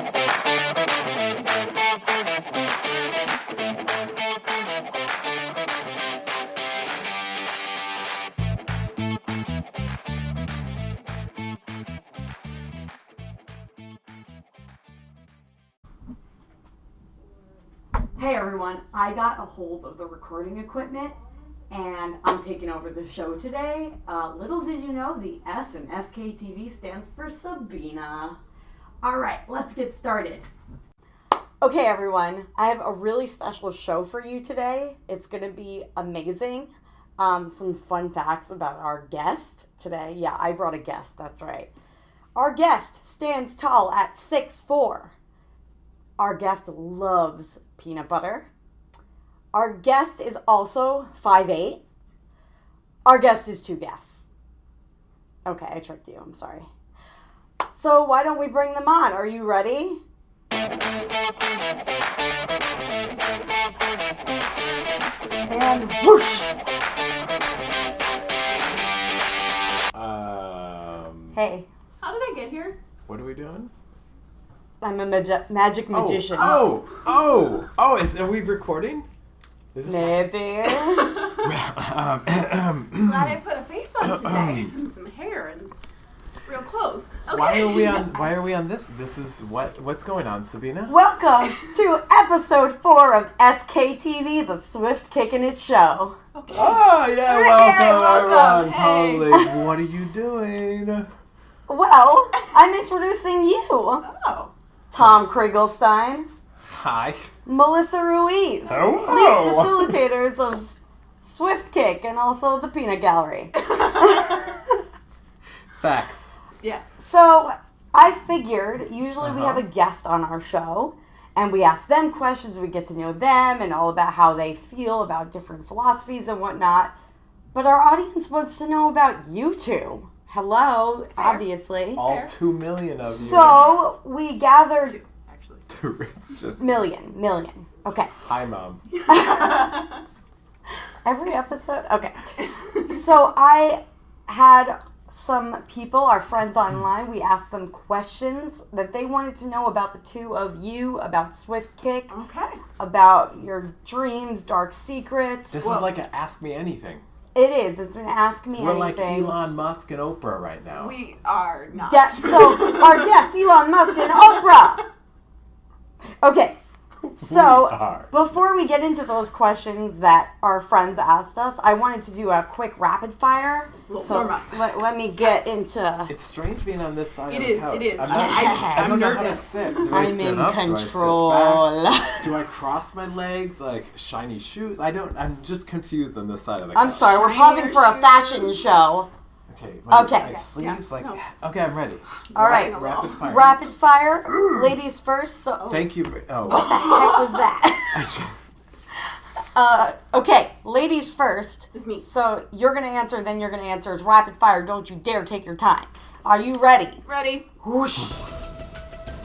Hey everyone, I got a hold of the recording equipment and I'm taking over the show today. Little did you know, the S in SKTV stands for Sabina. Alright, let's get started. Okay everyone, I have a really special show for you today. It's going to be amazing. Some fun facts about our guest today. Yeah, I brought a guest, that's right. Our guest stands tall at 6'4". Our guest loves peanut butter. Our guest is also 5'8". Our guest is 2 guests. Okay, I tricked you. I'm sorry. So why don't we bring them on? Are you ready? And whoosh! Hey. How did I get here? What are we doing? I'm a magic magician. Are we recording? Is this Maybe. Glad I put a face on today and some hair and real clothes. Okay. Why are we on this? This is what's going on, Sabina? Welcome to episode 4 of SKTV, the Swift Kickin' It show. Okay. Oh yeah, welcome everyone. Hey. Totally. What are you doing? Well, I'm introducing you. Oh. Tom Kriegelstein, Hi. Melissa Ruiz, Hello. lead facilitators of Swift Kick and also the Peanut Gallery. Facts. Yes. So I figured usually we have a guest on our show and we ask them questions, we get to know them and all about how they feel about different philosophies and whatnot. But our audience wants to know about you two. Hello, obviously. All 2 million of you. So we gathered... Actually. It's just Million. Okay. Hi, Mom. Every episode? Okay. So I had some people, our friends online, we asked them questions that they wanted to know about the two of you, about Swift Kick, Okay. about your dreams, dark secrets. This is like an Ask Me Anything. It is. It's an Ask Me We're Anything. like Elon Musk and Oprah right now. We are not. So our guests, Elon Musk and Oprah. Okay. So before we get into those questions that our friends asked us, I wanted to do a quick rapid fire. So let me get into... It's strange being on this side of the It is. couch. It is. I don't know how to nervous. sit. Do I I'm sit in up? Do I sit control. back? Do I cross my legs like shiny shoes? I'm just confused on this side of the couch. I'm sorry, we're Shinier pausing for a fashion shoes. show. Okay. Okay. My sleeves, Yeah. No. Okay, I'm ready. All right. Rapid fire. Rapid fire. Ladies first. So Thank you. what the heck was that? Okay, ladies first. It's me. So you're going to answer, then you're going to answer. It's rapid fire. Don't you dare take your time. Are you ready? Ready. Whoosh.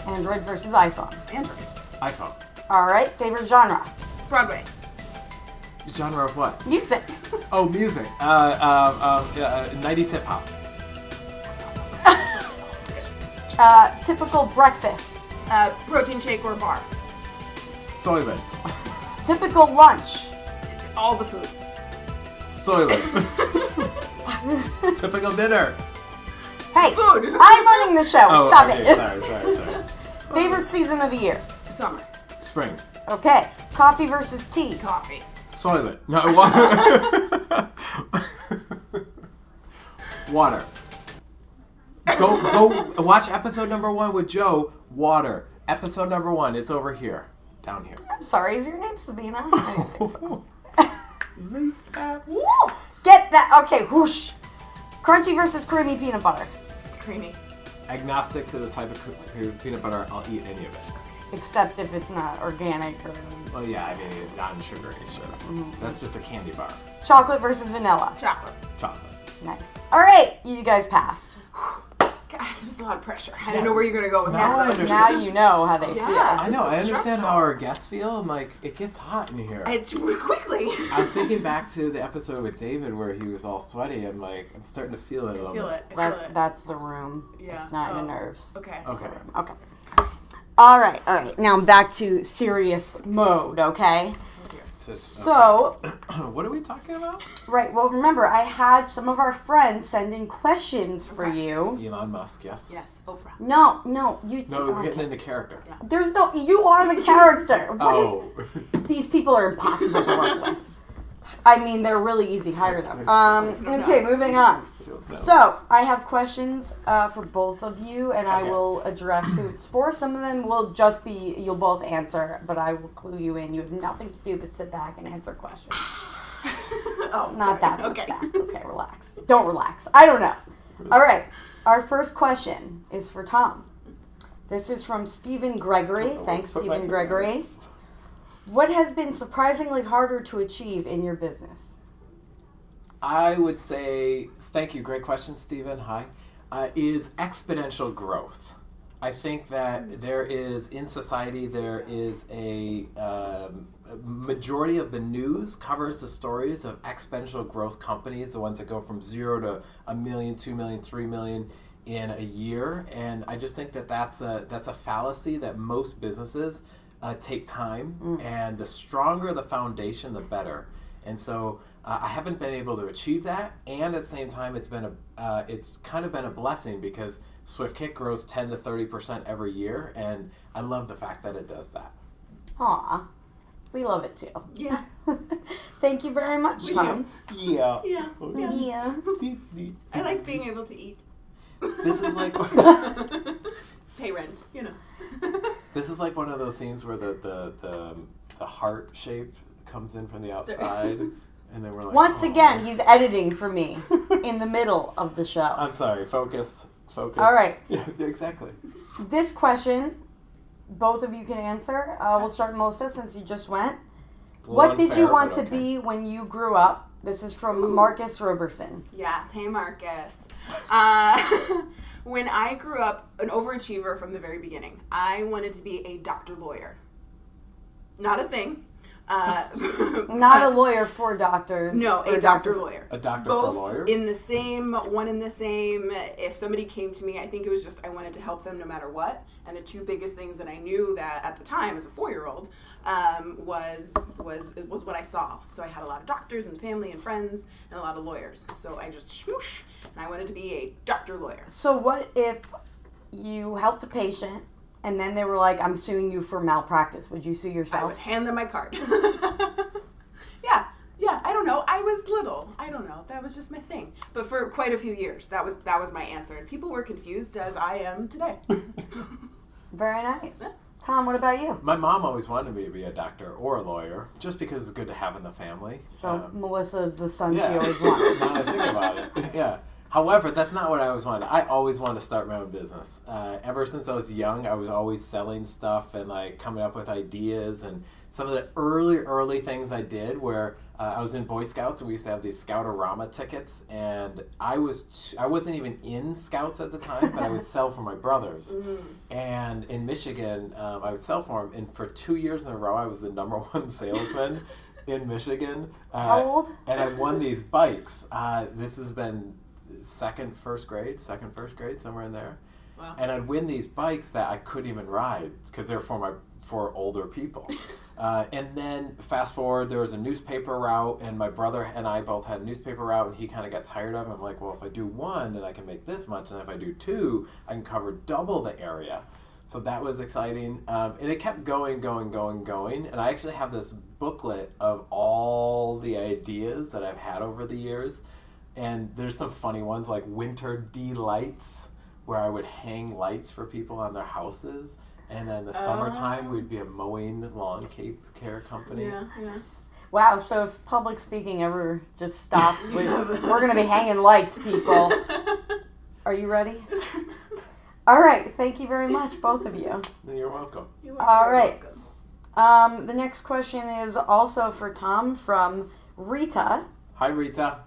Android versus iPhone. Android. iPhone. All right, favorite genre? Broadway. Genre of what? Music. Oh, music. 90s hip hop. Typical breakfast. Protein shake or bar. Soylent. Typical lunch. All the food. Soylent. Typical dinner. Hey, Food. I'm running the show. Oh, Stop okay, it. Sorry. Favorite season of the year? Summer. Spring. Okay, coffee versus tea. Coffee. Soylent. No, water. Water. Go watch episode number 1 with Joe. Water. Episode number 1. It's over here. Down here. I'm sorry, is your name Sabina? Get that. Okay, whoosh. Crunchy versus creamy peanut butter. Creamy. Agnostic to the type of peanut butter. I'll eat any of it. Except if it's not organic or... Well, yeah, I mean, non-sugary, sure. That's just a candy bar. Chocolate versus vanilla. Chocolate. Chocolate. Nice. All right, you guys passed. God, there's a lot of pressure. I didn't know where you're going to go with Now I that. understand. Now you know how they feel. I know. This I is understand stressful. how our guests feel. I'm like, it gets hot in here. It's quickly. I'm thinking back to the episode with David where he was all sweaty. I'm like, I'm starting to feel it a little bit. I feel it. That's the room. Yeah. It's not Oh. your nerves. Okay. Okay. Okay. All right. Now I'm back to serious mode, okay? So, what are we talking about? Right, well, remember, I had some of our friends send in questions for you. Elon Musk, yes. Yes, Oprah. No, you No, we're getting into character. Yeah. There's no, you are the character. Oh. These people are impossible to work with. I mean, they're really easy. Hire them. Okay, moving on. So, I have questions for both of you, and I will address who it's for. Some of them will just be, you'll both answer, but I will clue you in. You have nothing to do but sit back and answer questions. Not that much back. Okay, relax. Don't relax. I don't know. All right. Our first question is for Tom. This is from Stephen Gregory. Thanks, Stephen Gregory. What has been surprisingly harder to achieve in your business? I would say, thank you, great question, Stephen. Hi. Is exponential growth. I think that there is, in society, there is a majority of the news covers the stories of exponential growth companies, the ones that go from 0 to 1 million, 2 million, 3 million in a year. And I just think that that's a fallacy that most businesses take time, and the stronger the foundation, the better. And so I haven't been able to achieve that, and at the same time, it's kind of been a blessing because SwiftKick grows 10 to 30% every year, and I love the fact that it does that. Aw, we love it too. Yeah. Thank you very much, Tom. Yeah. Yeah. Yeah. I like being able to eat. This is like Pay rent, you know. this is like one of those scenes where the heart shape comes in from the outside. And then we're like, Once again, he's editing for me in the middle of the show. I'm sorry, focus. All right. Yeah, exactly. This question, both of you can answer. We'll start with Melissa since you just went. What did you want to be when you grew up? This is from Marcus Roberson. Yes. Hey, Marcus. When I grew up, an overachiever from the very beginning, I wanted to be a doctor lawyer. Not a thing. Not a lawyer for doctors. No, a doctor lawyer. A doctor Both for lawyers? in the same, one in the same. If somebody came to me, I think it was just I wanted to help them no matter what. And the two biggest things that I knew that at the time as a 4-year-old was what I saw. So I had a lot of doctors and family and friends and a lot of lawyers. So I just swoosh, and I wanted to be a doctor lawyer. So what if you helped a patient and then they were like, I'm suing you for malpractice? Would you sue yourself? I would hand them my card. Yeah, I don't know. I was little. I don't know. That was just my thing. But for quite a few years, that was my answer. And people were confused as I am today. Very nice. Tom, what about you? My mom always wanted me to be a doctor or a lawyer, just because it's good to have in the family. So Melissa is the son yeah. she always wanted. Now that I think about it, yeah. However, that's not what I always wanted. I always wanted to start my own business. Ever since I was young, I was always selling stuff and like coming up with ideas. And some of the early things I did where I was in Boy Scouts and we used to have these Scoutorama tickets. And I wasn't even in Scouts at the time, but I would sell for my brothers. And in Michigan, I would sell for them. And for 2 years in a row, I was the #1 salesman in Michigan. How old? And I won these bikes. This has been second, first grade, somewhere in there. Wow. And I'd win these bikes that I couldn't even ride because they're for older people. And then fast forward, there was a newspaper route, and my brother and I both had a newspaper route, and he kind of got tired of it. I'm like, well, if I do one, then I can make this much, and if I do two, I can cover double the area. So that was exciting. And it kept going. And I actually have this booklet of all the ideas that I've had over the years. And there's some funny ones like winter delights, where I would hang lights for people on their houses. And then the summertime, we'd be a mowing lawn care company. Yeah. Wow, so if public speaking ever just stops, we're going to be hanging lights, people. Are you ready? All right, thank you very much, both of you. You're welcome. All right. The next question is also for Tom from Rita. Hi, Rita.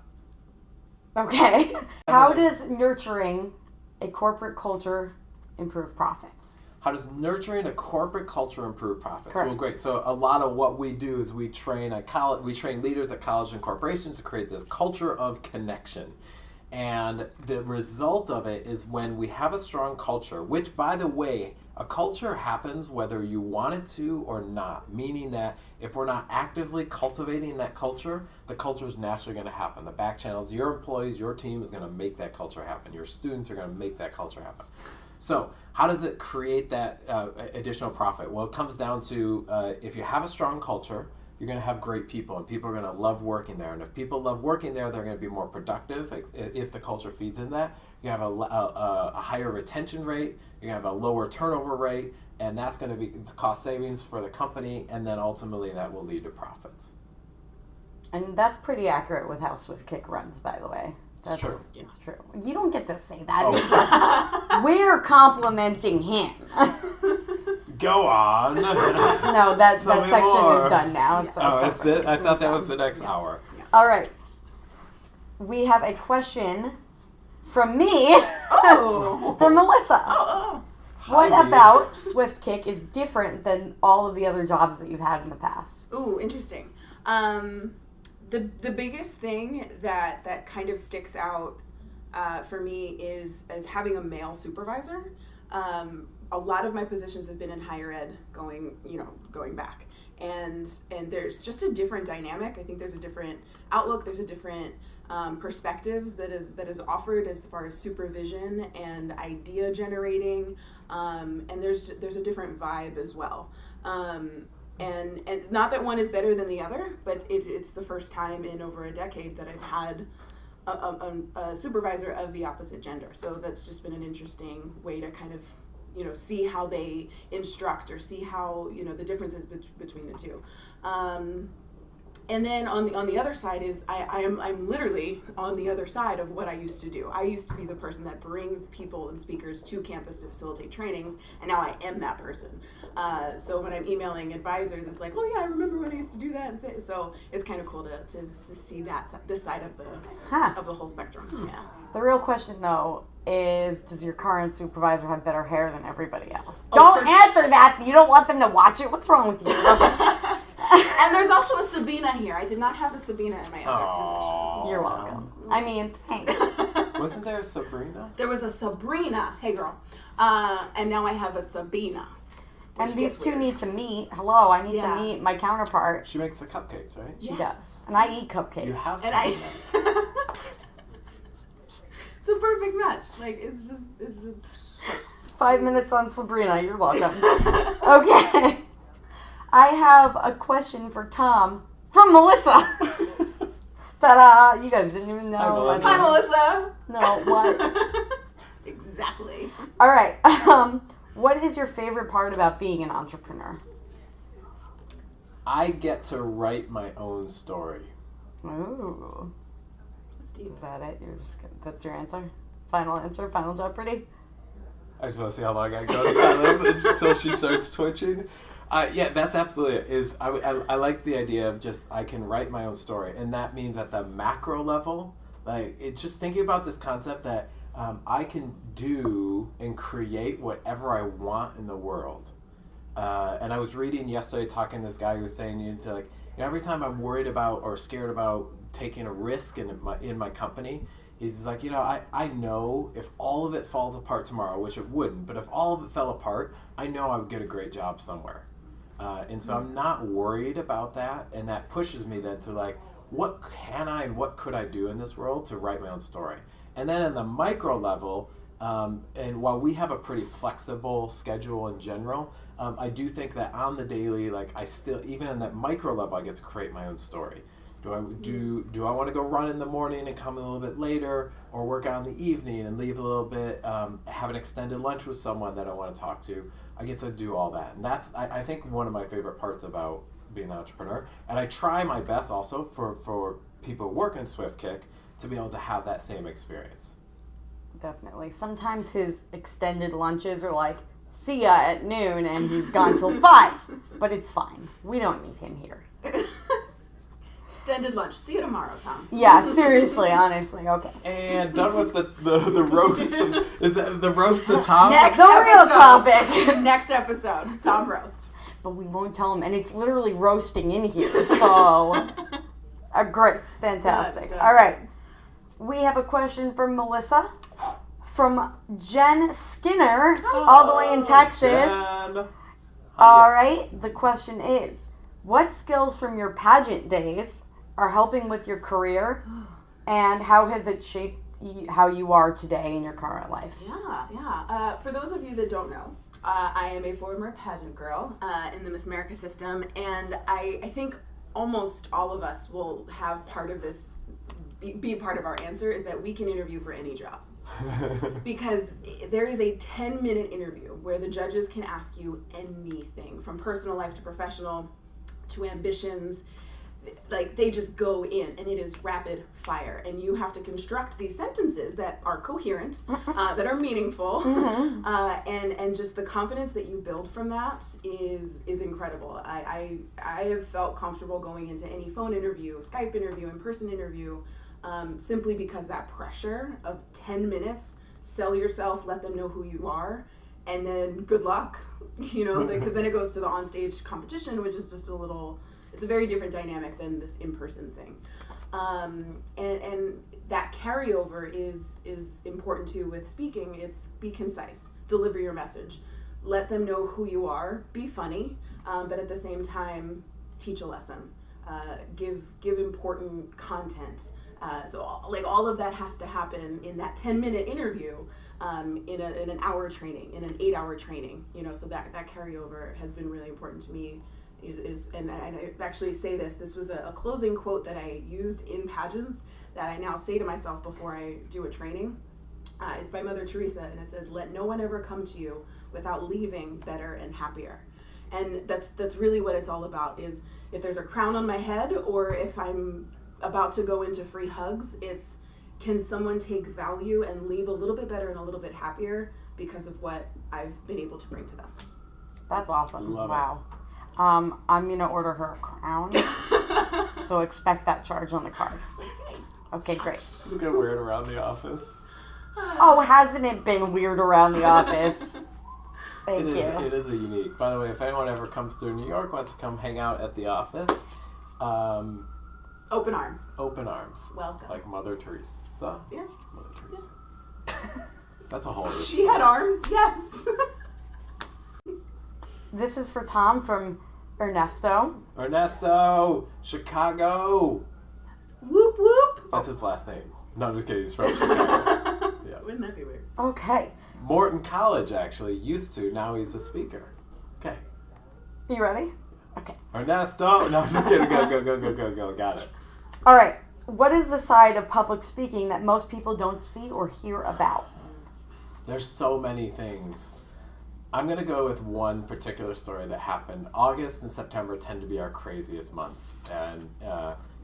Okay. How does nurturing a corporate culture improve profits? How does nurturing a corporate culture improve profits? Correct. Well, great. So a lot of what we do is we train leaders at colleges and corporations to create this culture of connection. And the result of it is when we have a strong culture, which, by the way, a culture happens whether you want it to or not, meaning that if we're not actively cultivating that culture, the culture is naturally going to happen. The back channels, your employees, your team is going to make that culture happen. Your students are going to make that culture happen. So how does it create that additional profit? Well, it comes down to if you have a strong culture, you're going to have great people, and people are going to love working there. And if people love working there, they're going to be more productive. If the culture feeds in that, you have a higher retention rate, you're going to have a lower turnover rate, and that's going to be cost savings for the company, and then ultimately that will lead to profits. And that's pretty accurate with how Swift Kick runs, by the way. That's true. It's true. You don't get to say that. Oh. We're complimenting him. Go on. No, that Tell me section more. is done now. Yeah. It's That's over. it? I thought that was the next Yeah. hour. All right. We have a question from me, Oh. from Melissa. Oh. What Hi. about Swift Kick is different than all of the other jobs that you've had in the past? Ooh, interesting. The biggest thing that kind of sticks out for me is as having a male supervisor. A lot of my positions have been in higher ed going back. And there's just a different dynamic. I think there's a different outlook, there's a different perspectives that is offered as far as supervision and idea generating, and there's a different vibe as well. And not that one is better than the other, but it's the first time in over a decade that I've had a supervisor of the opposite gender. So that's just been an interesting way to kind of see how they instruct or see how the differences between the two. And then on the other side is I'm literally on the other side of what I used to do. I used to be the person that brings people and speakers to campus to facilitate trainings, and now I am that person. So when I'm emailing advisors, it's like, oh yeah, I remember when I used to do that. And say, so it's kind of cool to see this side of the whole spectrum. Yeah. The real question, though, is does your current supervisor have better hair than everybody else? Oh, Don't for answer that. You don't want them to watch it. What's wrong with you? And there's also a Sabina here. I did not have a Sabina in my other position. You're welcome. I mean, thanks. Wasn't there a Sabrina? There was a Sabrina, hey girl, and now I have a Sabina. And which these gets two weird. need to meet. Hello, I need Yeah. to meet my counterpart. She makes the cupcakes, right? She Yes. does. And I eat cupcakes. You have And to. I, it's a perfect match. Like it's just. 5 minutes on Sabrina. You're welcome. Okay. I have a question for Tom from Melissa. Ta-da! You guys didn't even know. Hi, Melissa. Hi, Melissa. No, what? Exactly. All right. What is your favorite part about being an entrepreneur? I get to write my own story. Ooh. That's deep. Is that it? That's your answer? Final answer? Final Jeopardy? I was supposed to see how long I go in silence until she starts twitching. Yeah, that's absolutely it. I like the idea of just I can write my own story, and that means at the macro level, like it's just thinking about this concept that I can do and create whatever I want in the world. And I was reading yesterday, talking to this guy who was saying every time I'm worried about or scared about taking a risk in my company, he's like, I know if all of it falls apart tomorrow, which it wouldn't, but if all of it fell apart, I know I would get a great job somewhere. And so I'm not worried about that, and that pushes me then to like, what can I and what could I do in this world to write my own story? And then in the micro level, and while we have a pretty flexible schedule in general, I do think that on the daily, like I still, even in that micro level, I get to create my own story. Do I want to go run in the morning and come a little bit later, or work out in the evening and leave a little bit, have an extended lunch with someone that I want to talk to? I get to do all that, and that's I think one of my favorite parts about being an entrepreneur. And I try my best also for people who work in Swift Kick to be able to have that same experience. Definitely. Sometimes his extended lunches are like, see ya at noon, and he's gone till 5. But it's fine. We don't need him here. Extended lunch. See you tomorrow, Tom. Yeah, seriously, honestly, okay. And done with the roast. Is that the roast to Tom? Next The real episode. topic. Next episode, Tom roast. But we won't tell him, and it's literally roasting in here, so... great, fantastic. Good. All right. We have a question from Melissa. From Jen Skinner, all the way in Texas. Jen. All right. The question is, what skills from your pageant days are helping with your career, and how has it shaped how you are today in your current life? Yeah. For those of you that don't know, I am a former pageant girl in the Miss America system, and I think almost all of us will have part of this, be part of our answer, is that we can interview for any job. Because there is a 10-minute interview where the judges can ask you anything, from personal life to professional to ambitions. Like, they just go in, and it is rapid fire, and you have to construct these sentences that are coherent, that are meaningful, and just the confidence that you build from that is incredible. I have felt comfortable going into any phone interview, Skype interview, in-person interview, simply because that pressure of 10 minutes, sell yourself, let them know who you are, and then good luck, because then it goes to the onstage competition, which is just it's a very different dynamic than this in-person thing. And that carryover is important too with speaking. It's be concise, deliver your message, let them know who you are, be funny, but at the same time, teach a lesson, give important content. So all of that has to happen in that 10-minute interview, in an hour training, in an 8-hour training, so that carryover has been really important to me. And I actually say this was a closing quote that I used in pageants that I now say to myself before I do a training. It's by Mother Teresa, and it says, "Let no one ever come to you without leaving better and happier." And that's really what it's all about, is if there's a crown on my head, or if I'm about to go into free hugs, it's, can someone take value and leave a little bit better and a little bit happier because of what I've been able to bring to them. That's awesome. Love it. Wow. I'm going to order her a crown, so expect that charge on the card. Okay, great. It's gonna wear it around the office. Oh, hasn't it been weird around the office? Thank you. It is a unique. By the way, if anyone ever comes through New York, wants to come hang out at the office, Open arms. open arms. Welcome. Like Mother Teresa. Yeah. Mother Teresa. That's a whole other She had arms, yes. This is for Tom from Ernesto. Ernesto, Chicago. Whoop whoop. That's his last name. No, I'm just kidding. He's from Chicago. Yeah. Wouldn't that be weird? Okay. Morton College, actually, used to. Now he's a speaker. Okay. You ready? Okay. Ernesto. No, I'm just kidding. Go. Got it. All right. What is the side of public speaking that most people don't see or hear about? There's so many things. I'm going to go with one particular story that happened. August and September tend to be our craziest months. And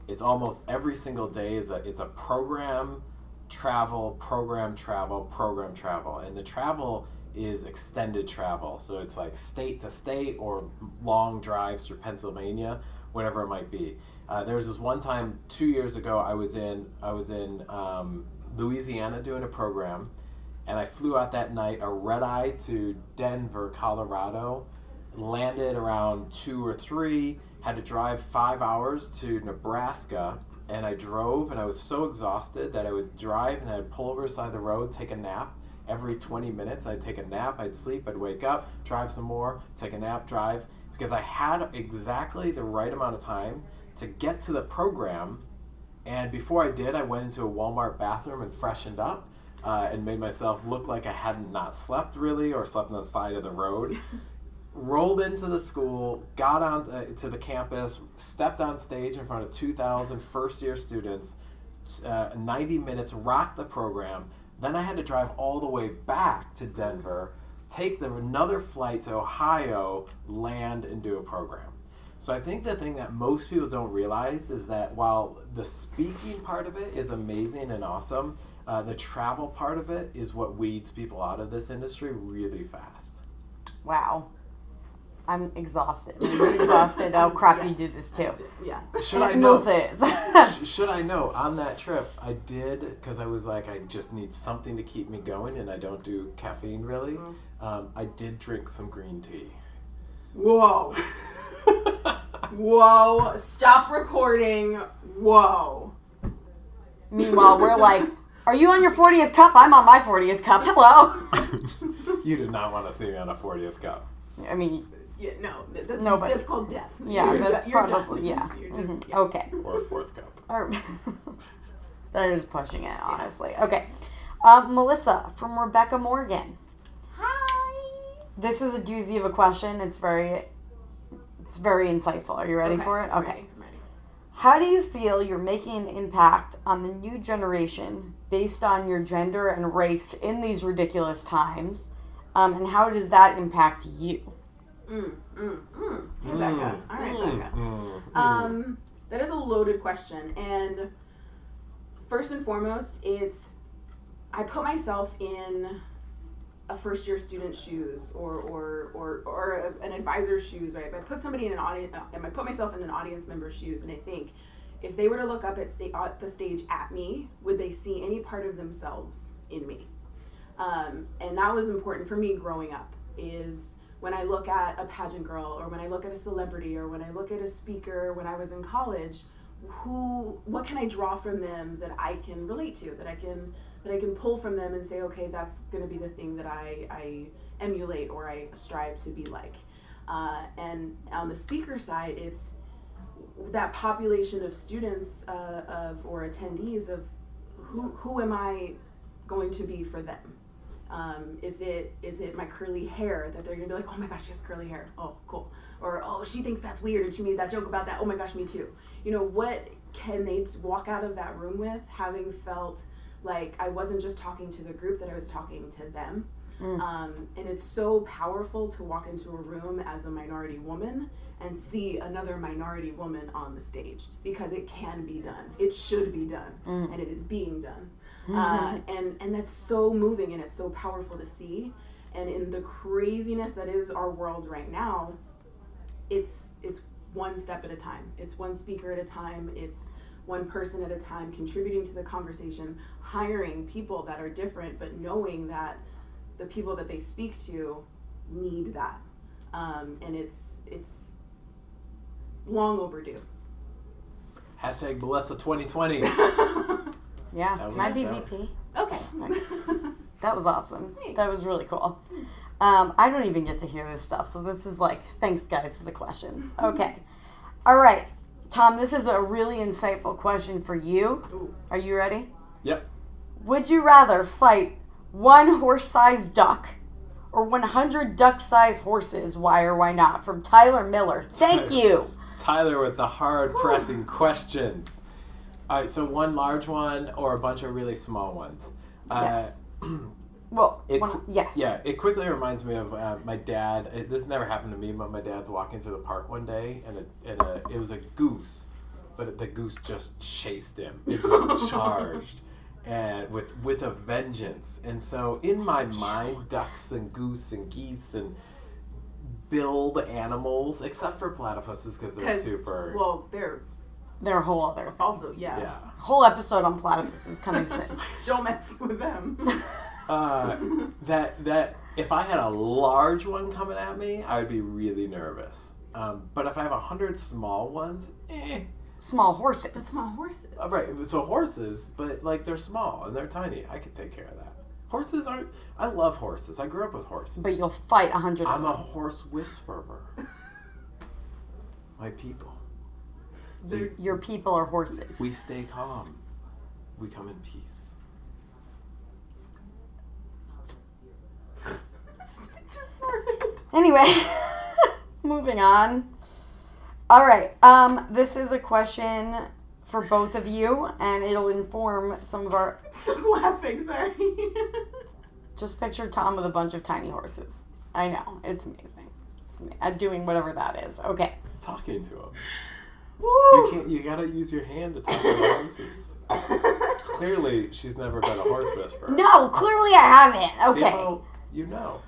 it's almost every single day it's a program travel. And the travel is extended travel. So it's like state to state or long drives through Pennsylvania, whatever it might be. There was this one time 2 years ago I was in Louisiana doing a program. And I flew out that night, a red eye to Denver, Colorado, landed around 2 or 3, had to drive 5 hours to Nebraska, and I drove, and I was so exhausted that I would drive, and I'd pull over the side of the road, take a nap. Every 20 minutes, I'd take a nap, I'd sleep, I'd wake up, drive some more, take a nap, drive, because I had exactly the right amount of time to get to the program, and before I did, I went into a Walmart bathroom and freshened up. And made myself look like I hadn't not slept really or slept on the side of the road. Rolled into the school, got on to the campus, stepped on stage in front of 2,000 first-year students, 90 minutes, rocked the program. Then I had to drive all the way back to Denver, take another flight to Ohio, land, and do a program. So I think the thing that most people don't realize is that while the speaking part of it is amazing and awesome, the travel part of it is what weeds people out of this industry really fast. Wow. I'm exhausted. I'm exhausted. Oh, crap, you do this too. Yeah. Should I know? Melissa is. Should I know? On that trip, I did, because I was like, I just need something to keep me going, and I don't do caffeine really. I did drink some green tea. Whoa. Whoa. Stop recording. Whoa. Meanwhile, we're like, are you on your 40th cup? I'm on my 40th cup. Hello. You did not want to see me on a 40th cup. I mean, Yeah, no, that's, Nobody. that's called death. yeah, You're that's done. probably, yeah. You're just, Mhm. yeah. Okay. Or a 4th cup. Or- that is pushing it, honestly. Okay. Melissa from Rebecca Morgan. Hi. This is a doozy of a question. It's very insightful. Are you ready for it? I'm Okay. ready, I'm ready. How do you feel you're making an impact on the new generation based on your gender and race in these ridiculous times? And how does that impact you? Rebecca. All right, Becca. That is a loaded question, and first and foremost, I put myself in a first year student's shoes or an advisor's shoes, right? I put somebody in an audience, I put myself in an audience member's shoes, and I think if they were to look up at the stage at me, would they see any part of themselves in me? And that was important for me growing up, is when I look at a pageant girl, or when I look at a celebrity, or when I look at a speaker when I was in college, what can I draw from them that I can relate to, that I can pull from them and say, okay, that's going to be the thing that I emulate or I strive to be like. And on the speaker side, it's that population of students or attendees of who am I going to be for them? Is it my curly hair that they're gonna be like, oh my gosh, she has curly hair, oh cool, or oh, she thinks that's weird and she made that joke about that, oh my gosh, me too. You know, what can they walk out of that room with having felt like I wasn't just talking to the group, that I was talking to them. And it's so powerful to walk into a room as a minority woman and see another minority woman on the stage, because it can be done, it should be done, and it is being done. And that's so moving, and it's so powerful to see. And in the craziness that is our world right now, it's one step at a time. It's one speaker at a time. It's one person at a time contributing to the conversation, hiring people that are different, but knowing that the people that they speak to need that. And it's long overdue. Hashtag Melissa 2020. Yeah. That Can I was be dope. VP? Okay. That was awesome. Thanks. That was really cool. I don't even get to hear this stuff, so this is like, thanks guys for the questions. Okay. All right. Tom, this is a really insightful question for you. Ooh. Are you ready? Yep. Would you rather fight one horse-sized duck or 100 duck-sized horses? Why or why not? From Tyler Miller. Thank you. Tyler with the hard pressing questions. All right, so one large one or a bunch of really small ones? Yes. Well, yes. Yeah, it quickly reminds me of my dad. This never happened to me, but my dad's walking through the park one day, and it was a goose, but the goose just chased him. It just charged, and with a vengeance. And so in my mind, ducks and goose and geese and billed animals, except for platypuses because they're super. Well, they're They're a whole other thing. also, yeah. Whole episode on platypuses coming soon. Don't mess with them. That if I had a large one coming at me, I would be really nervous. But if I have 100 small ones, Small horses. But small horses. Right, so horses, but like they're small and they're tiny. I could take care of that. Horses aren't. I love horses. I grew up with horses. But you'll fight 100 I'm of a them. horse whisperer. My people. Your people are horses. We stay calm. We come in peace. Anyway, moving on. All right. This is a question for both of you, and it'll inform some of our. Stop laughing, sorry. Just picture Tom with a bunch of tiny horses. I know, it's amazing. I'm doing whatever that is. Okay. Talking to them. Woo! You can't. You gotta use your hand to talk to the horses. Clearly, she's never been a horse whisperer. No, clearly I haven't. Okay. People, you know.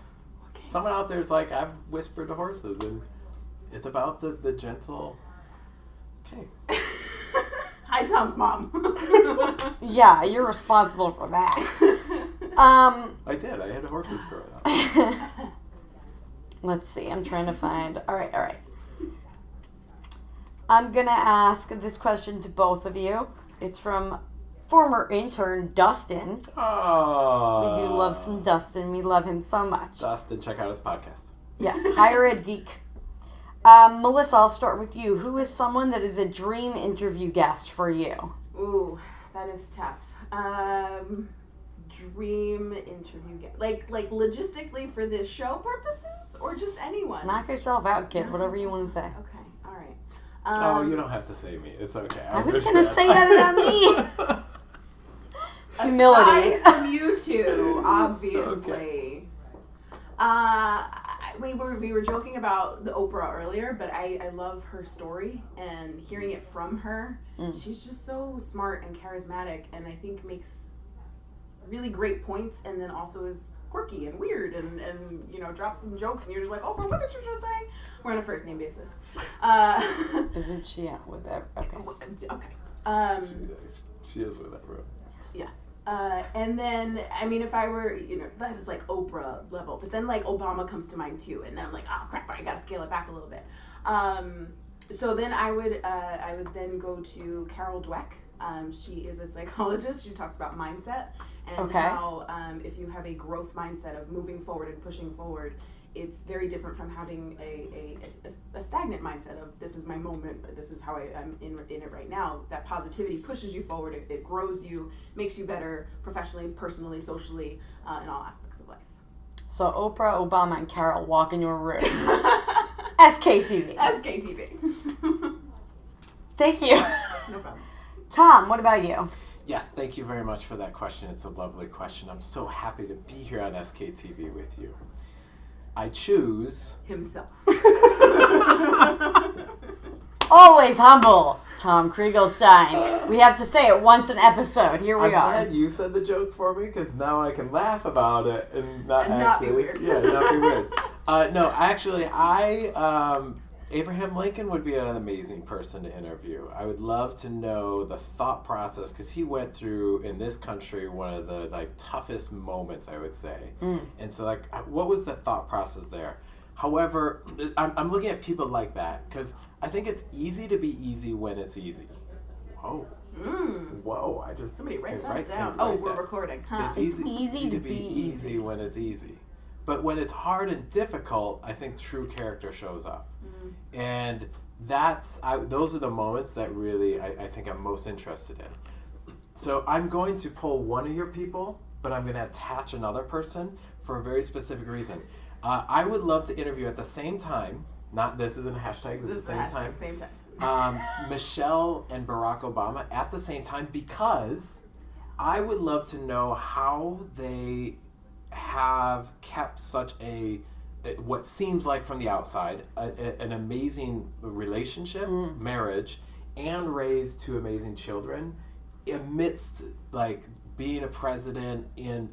Someone out there's like, I've whispered to horses, and it's about the gentle. Okay. Hi, Tom's mom. Yeah, you're responsible for that. I did. I had horses growing up. Let's see. I'm trying to find. All right. I'm gonna ask this question to both of you. It's from former intern Dustin. Oh. We do love some Dustin. We love him so much. Dustin, check out his podcast. Yes, Higher Ed Geek. Melissa, I'll start with you. Who is someone that is a dream interview guest for you? Ooh, that is tough. Dream interview guest. Like logistically for this show purposes, or just anyone? Knock yourself out, kid. Whatever you want to say. Okay, all right. Oh, you don't have to say me. It's okay. I was going to say that about me. Humility. Aside from you two, obviously. We were joking about the Oprah earlier, but I love her story and hearing it from her. She's just so smart and charismatic, and I think makes really great points, and then also is quirky and weird, and drops some jokes, and you're just like, Oprah, what did you just say? We're on a first name basis. Isn't she out with that? Okay. She is with everyone. Yes. And then, I mean, if I were, that is like Oprah level, but then like Obama comes to mind too, and then I'm like, oh crap, I gotta scale it back a little bit. So then I would then go to Carol Dweck. She is a psychologist. She talks about mindset and how if you have a growth mindset of moving forward and pushing forward, it's very different from having a stagnant mindset of this is my moment, this is how I'm in it right now. That positivity pushes you forward, it grows you, makes you better professionally, personally, socially, in all aspects of life. So Oprah, Obama, and Carol walk in your room. SKTV. SKTV. Thank you. No problem. Tom, what about you? Yes, thank you very much for that question. It's a lovely question. I'm so happy to be here on SKTV with you. I choose Himself. Always humble, Tom Kriegelstein. We have to say it once an episode. Here we are. I'm glad you said the joke for me, because now I can laugh about it and not be weird. Yeah, not be weird. No, actually, Abraham Lincoln would be an amazing person to interview. I would love to know the thought process, because he went through, in this country, one of the toughest moments, I would say. And so what was the thought process there? However, I'm looking at people like that, because I think it's easy to be easy when it's easy. Whoa. Whoa, I just... Somebody write that down. We're recording. It's easy to be easy when it's easy. But when it's hard and difficult, I think true character shows up. And those are the moments that really I think I'm most interested in. So I'm going to pull one of your people, but I'm going to attach another person for a very specific reason. I would love to interview at the same time, this isn't a hashtag, this is the same time. Michelle and Barack Obama at the same time, because I would love to know how they have kept such what seems like from the outside an amazing relationship, marriage, and raised two amazing children amidst being a president and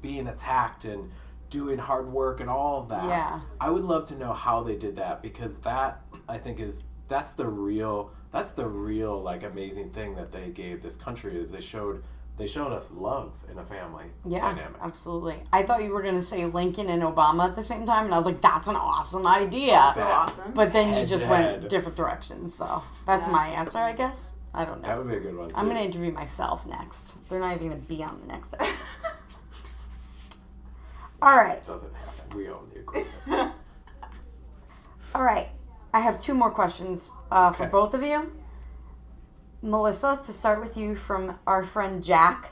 being attacked and doing hard work and all of that. Yeah. I would love to know how they did that, because that I think that's the real amazing thing that they gave this country, is they showed us love in a family dynamic. Absolutely. I thought you were going to say Lincoln and Obama at the same time, and I was like, that's an awesome idea. So awesome. But then you just went different directions, so that's my answer, I guess. I don't know. That would be a good one, too. I'm going to interview myself next. They're not even going to be on the next episode. All right. Doesn't happen. We own the equipment. All right. I have two more questions for both of you. Melissa, to start with you from our friend Jack,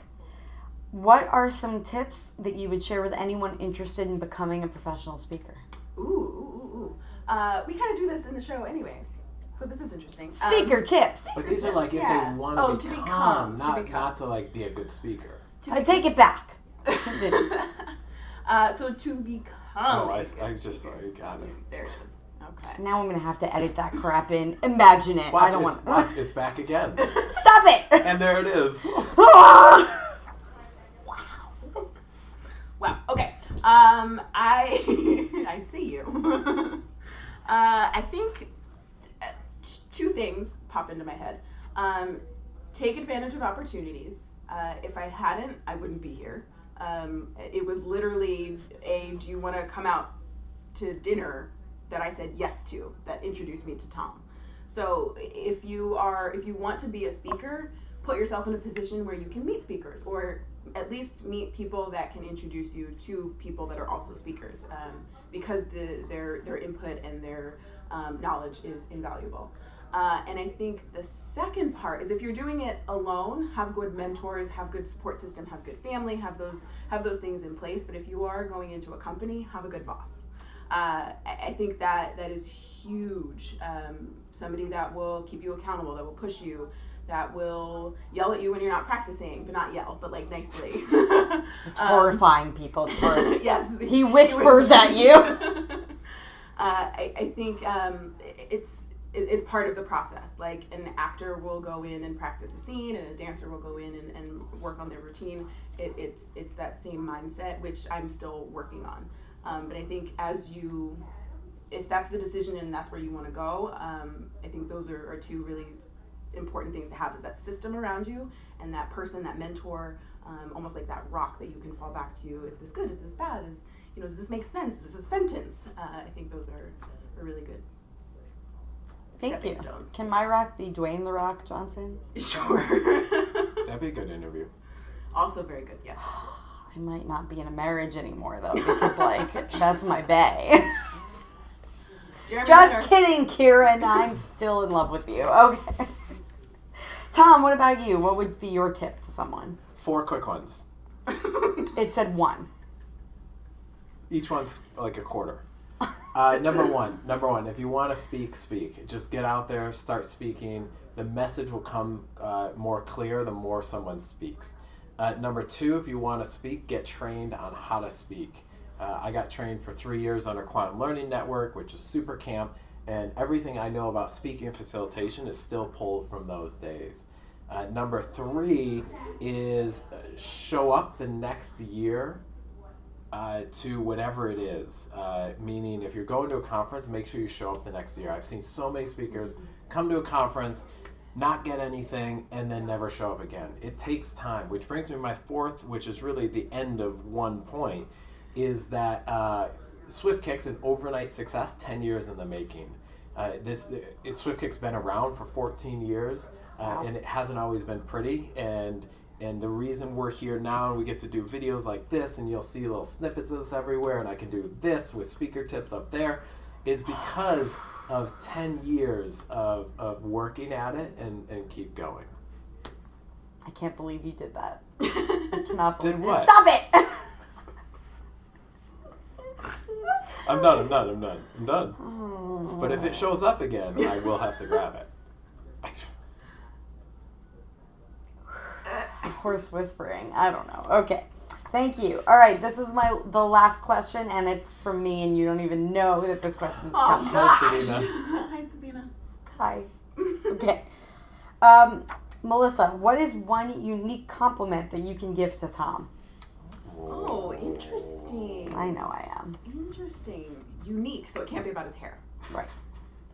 what are some tips that you would share with anyone interested in becoming a professional speaker? Ooh. We kind of do this in the show anyways, so this is interesting. Speaker tips. But these are if they want to become, not to be a good speaker. I take it back. So to become. I just got it. There it is. Okay. Now I'm going to have to edit that crap in. Imagine it. I don't want Watch, it's back again. Stop it! And there it is. Wow. Okay. I see you. I think two things pop into my head. Take advantage of opportunities. If I hadn't, I wouldn't be here. It was literally do you want to come out to dinner that I said yes to, that introduced me to Tom. So if you want to be a speaker, put yourself in a position where you can meet speakers, or at least meet people that can introduce you to people that are also speakers, because their input and their knowledge is invaluable. And I think the second part is, if you're doing it alone, have good mentors, have good support system, have good family, have those things in place. But if you are going into a company, have a good boss. I think that is huge. Somebody that will keep you accountable, that will push you, that will yell at you when you're not practicing, but not yell, but like nicely. It's horrifying, people. It's horrifying. Yes. He whispers at you. I think it's part of the process. Like, an actor will go in and practice a scene, and a dancer will go in and work on their routine. It's that same mindset, which I'm still working on. But I think if that's the decision and that's where you want to go, I think those are two really important things to have, is that system around you and that person, that mentor, almost like that rock that you can fall back to. Is this good? Is this bad? Does this make sense? Is this a sentence? I think those are really good. Thank you. Stones. Can my rock be Dwayne The Rock Johnson? Sure. That'd be a good interview. Also very good. Yes. I might not be in a marriage anymore, though, because, like, that's my bae. Just kidding, Kieran. I'm still in love with you. Okay. Tom, what about you? What would be your tip to someone? 4 quick ones. It said 1. Each one's like a quarter. Number one, if you want to speak. Just get out there, start speaking. The message will come more clear the more someone speaks. Number 2, if you want to speak, get trained on how to speak. I got trained for 3 years under Quantum Learning Network, which is super camp, and everything I know about speaking and facilitation is still pulled from those days. Number 3 is show up the next year to whatever it is. Meaning, if you're going to a conference, make sure you show up the next year. I've seen so many speakers come to a conference, not get anything, and then never show up again. It takes time, which brings me to my 4th, which is really the end of one point, is that Swift Kick's an overnight success, 10 years in the making. Swift Kick's been around for 14 years, and it hasn't always been pretty, and the reason we're here now and we get to do videos like this, and you'll see little snippets of this everywhere, and I can do this with speaker tips up there, is because of 10 years of working at it and keep going. I can't believe you did that. I cannot believe Did it. what? Stop it! I'm done. But if it shows up again, I will have to grab it. Horse whispering. I don't know. Okay. Thank you. All right. This is the last question, and it's from me, and you don't even know that this question is coming. Hi, Sabina. Hi, Sabina. Hi. Okay. Melissa, what is one unique compliment that you can give to Tom? Oh, interesting. I know I am. Interesting. Unique, so it can't be about his hair. Right.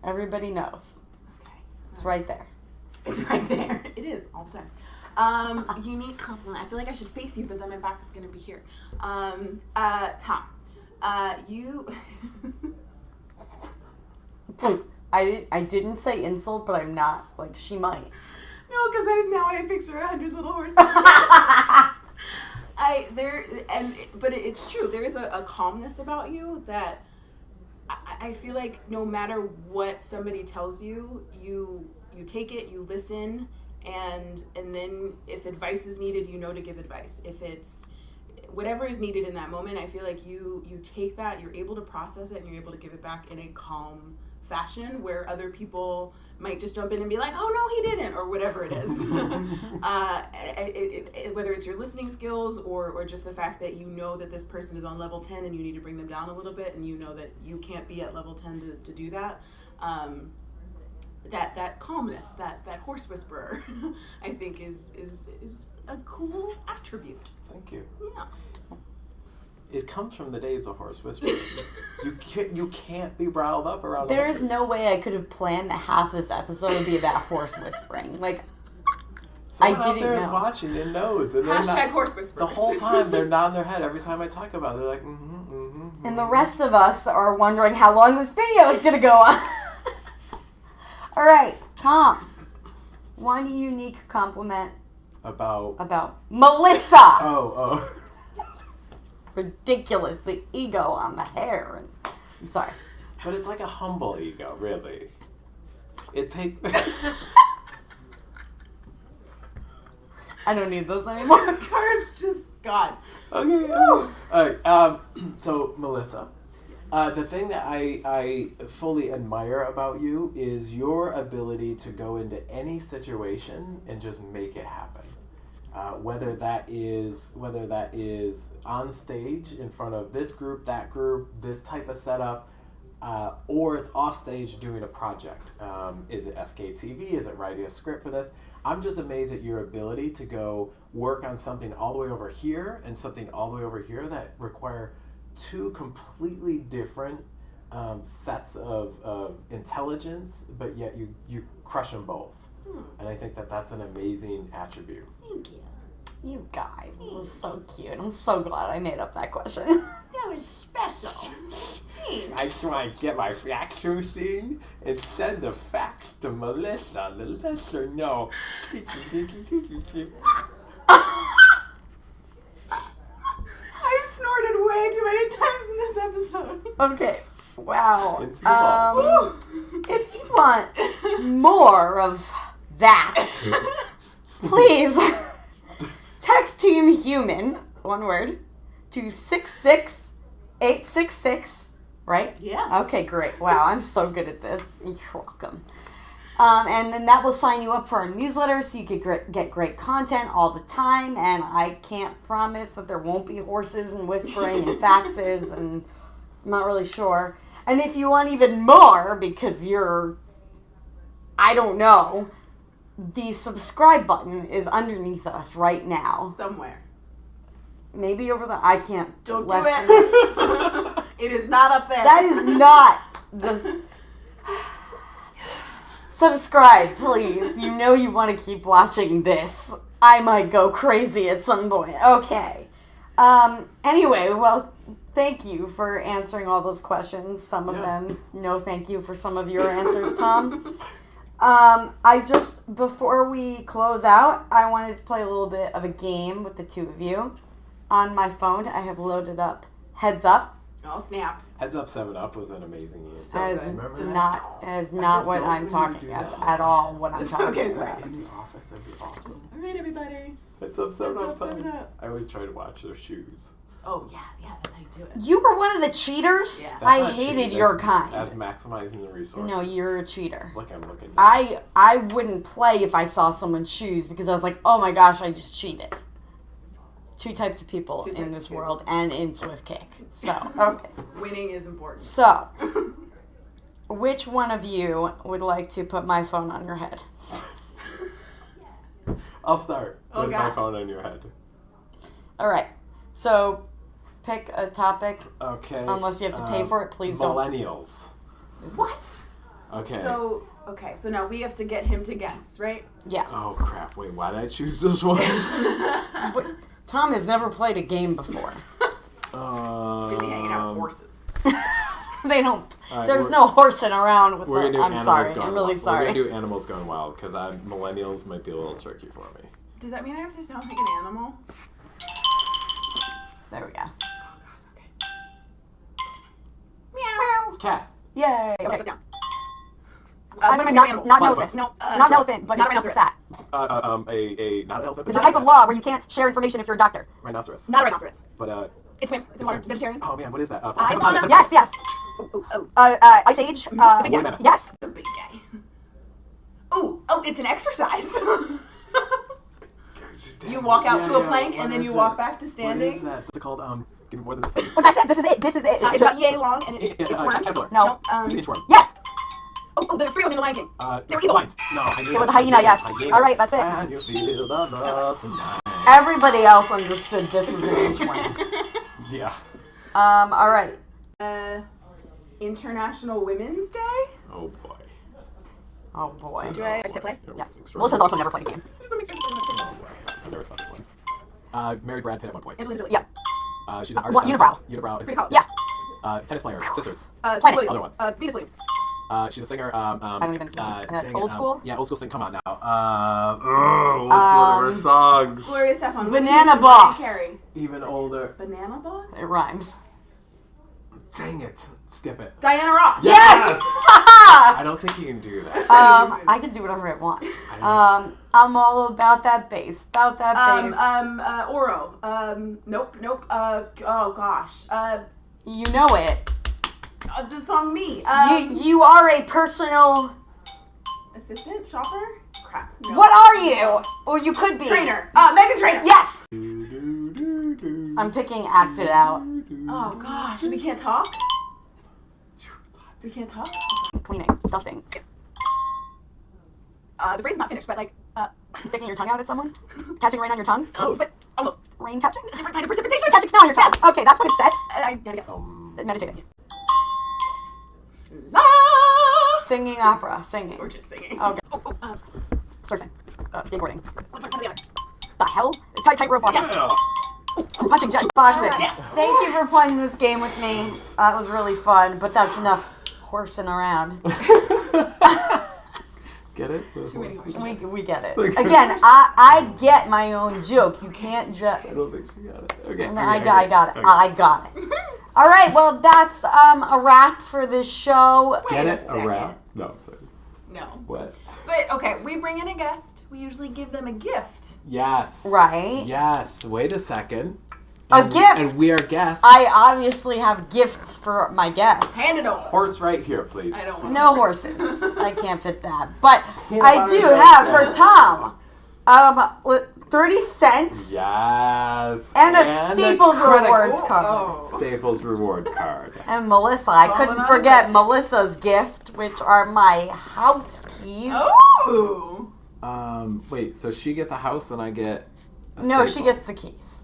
Everybody knows. Okay. It's right there. It's right there. It is, all the time. Unique compliment. I feel like I should face you, but then my back is going to be here. Tom, you... I didn't say insult, but I'm not. Like, she might. No, because I picture 100 little horses. But it's true. There is a calmness about you that I feel like no matter what somebody tells you, you take it, you listen, and then if advice is needed, you know to give advice. If it's whatever is needed in that moment, I feel like you take that, you're able to process it, and you're able to give it back in a calm fashion, where other people might just jump in and be like, oh no, he didn't, or whatever it is. Whether it's your listening skills or just the fact that you know that this person is on level 10 and you need to bring them down a little bit, and you know that you can't be at level 10 to do that. That calmness, that horse whisperer, I think is a cool attribute. Thank you. Yeah. It comes from the days of horse whispering. You can't be riled up around. There is no way I could have planned that half this episode would be about horse whispering. Like, I didn't there is know. watching and knows. And Hashtag horse whisperers. The whole time they're nodding their head every time I talk about it. They're like, mm-hmm. And the rest of us are wondering how long this video is going to go on. All right, Tom. One unique compliment About Melissa. Oh. Ridiculous. The ego on the hair. I'm sorry. But it's like a humble ego, really. It takes. I don't need those anymore. Cards just gone. Okay. All right. So Melissa, the thing that I fully admire about you is your ability to go into any situation and just make it happen. Whether that is on stage in front of this group, that group, this type of setup, or it's off stage doing a project. Is it SKTV? Is it writing a script for this? I'm just amazed at your ability to go work on something all the way over here and something all the way over here that require two completely different sets of intelligence, but yet you crush them both. And I think that's an amazing attribute. Thank you. You guys, this is so cute. I'm so glad I made up that question. That was special. I just want to get my facts routine and send the facts to Melissa to let her know. I've snorted way too many times in this episode. Okay. Wow. It's evolved. If you want more of that, please text Team Human, one word, to 66866. Right? Yes. Okay, great. Wow, I'm so good at this. You're welcome. And then that will sign you up for our newsletter so you could get great content all the time. And I can't promise that there won't be horses and whispering and faxes, and I'm not really sure. And if you want even more because I don't know, the subscribe button is underneath us right now. Somewhere. Maybe over the... I can't... Don't do it. It is not up there. That is not the... Subscribe, please. You know you want to keep watching this. I might go crazy at some point. Okay. Anyway, well, thank you for answering all those questions. Some of them, no thank you for some of your answers, Tom. Before we close out, I wanted to play a little bit of a game with the two of you. On my phone, I have loaded up Heads Up. Oh, snap. Heads Up 7-Up was an amazing game. As Remember not what I'm talking about at all. What I'm talking Okay, about. In the office, that'd be awesome. All right, everybody. Heads Up 7-Up. 7-Up. I always try to watch their shoes. Oh, yeah, that's how you do it. You were one of the cheaters. Yeah. That's I not hated cheating, your that's- kind. That's maximizing the resources. No, you're a cheater. Look, I'm looking. I wouldn't play if I saw someone's shoes because I was like, oh my gosh, I just cheated. Two types of people in this world and in Swift Kick. So, okay. Winning is important. So, which one of you would like to put my phone on your head? I'll start with my God. phone on your head. All right. So, pick a topic. Okay. Unless you have to pay for it, please don't. Millennials. What? Okay. So now we have to get him to guess, right? Yeah. Oh crap! Wait, why did I choose this one? But Tom has never played a game before. Busy hanging out with horses. They don't. All right, There's no horsing around with We're gonna do I'm Animals sorry. Gone I'm really Wild. sorry. We're gonna do Animals Gone Wild because millennials might be a little tricky for me. Does that mean I have to sound like an animal? There we go. Meow. Cat. Yay. Okay. Okay. What am I Not animals? an Platypus. elephant. No, Not an elephant, but not it's a just a stat. Not an elephant. It's a type of law where you can't share information if you're a doctor. Rhinoceros. Not a rhinoceros. But It swims. It's in water. swims. Vegetarian. Oh man, what is that? I wanna- Yes, yes. Oh. Ice Age. Big guy. Mammoth. Yes. The big guy. Oh, it's an exercise. You walk out to a plank and then you walk back to standing. What is that? What's it called? Give me more than a second. Oh, that's it. This is it. This is it. It's about yay long and it's worms. Caterpillar. No. 2-inch worm. Yes. Oh, there's three of them in the Lion King. They're evil. Lions. No, I knew It was a hyena, yes. All right, that's it. And you feel the love tonight. Everybody else understood this was an inchworm. Yeah. All right. International Women's Day? Oh boy. Oh boy. Do I hit play? Yes. Melissa's also never played a game. Just to make sure Oh boy. I've never thought this one. Married Brad Pitt at one point. Angelina Jolie. Yeah. She's an What, artist. unibrow? Unibrow. Frida Kahlo. Yeah. Tennis player. Sisters. Serena Planet. Williams. Other one. Venus Williams. She's a singer. I don't even sing old it, school? Yeah, old school sing. Come on now. What's one of her songs? Gloria Estefan. Banana Boss. Carey. Even older. Banana Boss? It rhymes. Dang it. Skip it. Diana Ross. Yes! I don't think you can do that. I can do whatever I want. I'm all about that bass. About that bass. Oro. Nope. Oh gosh. You know it. The song Me. You are a personal... Assistant? Shopper? Crap. No. What are you? Or you could be. Trainer. Megan Trainer. Yes! I'm picking Act It Out. Oh gosh. We can't talk? We can't talk? Cleaning. Dusting. The phrase is not finished, but like, Sticking your tongue out at someone? Catching rain on your tongue? close. But almost. Rain catching? Different kind of precipitation. Catching snow on your tongue. Okay, that's what it says. I gotta guess. Meditating. La! Singing opera. Singing. Or just singing. Okay. Oh, Surfing. Skateboarding. one foot in front of the other. The hell? Tight rope walking. Yeah. Punching jet. Boxing. Yes. Thank you for playing this game with me. That was really fun, but that's enough horsing around. Get it? Too many horses. We get it. Like- Again, I get my own joke. You can't just... I don't think she got it. Okay. I got it. I got it. All right, well, that's a wrap for this show. Get Wait a it? second. Around? No, sorry. No. What? But okay, we bring in a guest. We usually give them a gift. Yes. Right. Yes. Wait a second. A gift. And we are guests. I obviously have gifts for my guests. Hand it over. Horse right here, please. I don't want No a horse. horses. I can't fit that. But Peanut I butter do and have jelly. for Tom 30 cents Yes. and a Staples credit- Rewards Oh, card. oh. Staples reward card. And Melissa, I Falling couldn't on forget budget. Melissa's gift, which are my house keys. Oh. Wait, so she gets a house and I get a No, she staple? gets the keys.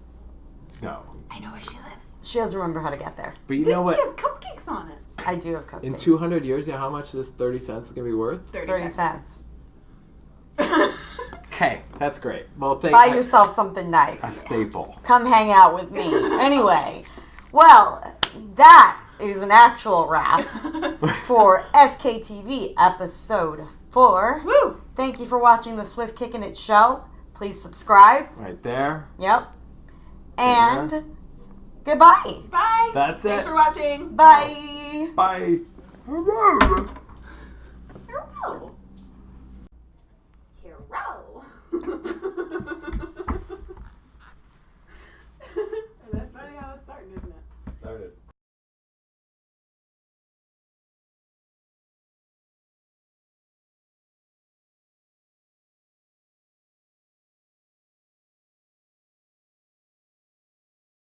No. I know where she lives. She doesn't remember how to get there. But you This know key what? has cupcakes on it. I do have cupcakes. In 200 years, you know how much this 30 cents is going to be worth? 30 cents. Okay, that's great. Well, Buy yourself something nice. a staple. Come hang out with me. Anyway, well, that is an actual wrap for SKTV episode 4. Woo! Thank you for watching the Swift Kickin' It show. Please subscribe. Right there. Yep. And goodbye. Bye. That's Thanks it. for watching. Bye. Bye.